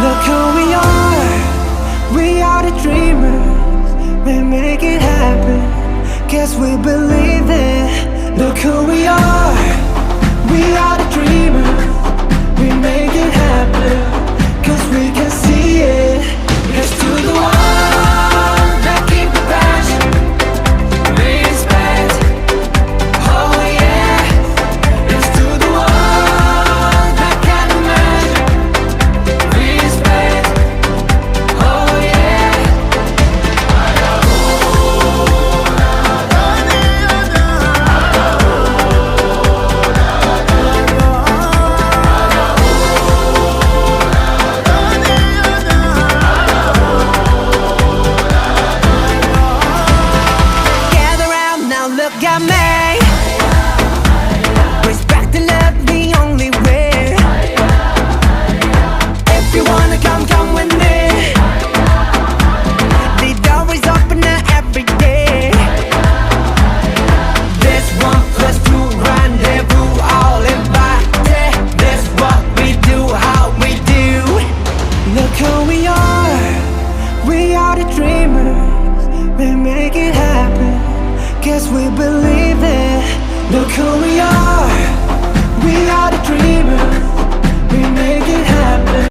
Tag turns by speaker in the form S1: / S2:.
S1: Look who we are the dreamers. We make it happen, guess we believe it. Look who we are the dreamers. We make it happen, cause we can see it. Here's to the one that keep the passion, respect, oh yeah. Here's to the one that can imagine, respect, oh yeah. Gather round now, look at me. Respect and love the only way. If you wanna come, come with me. The door is open now every day. This 1+2 rendezvous, all invited. This what we do, how we do. Look who we are the dreamers. We make it happen, guess we believe it. Look who we are the dreamers. We make it happen,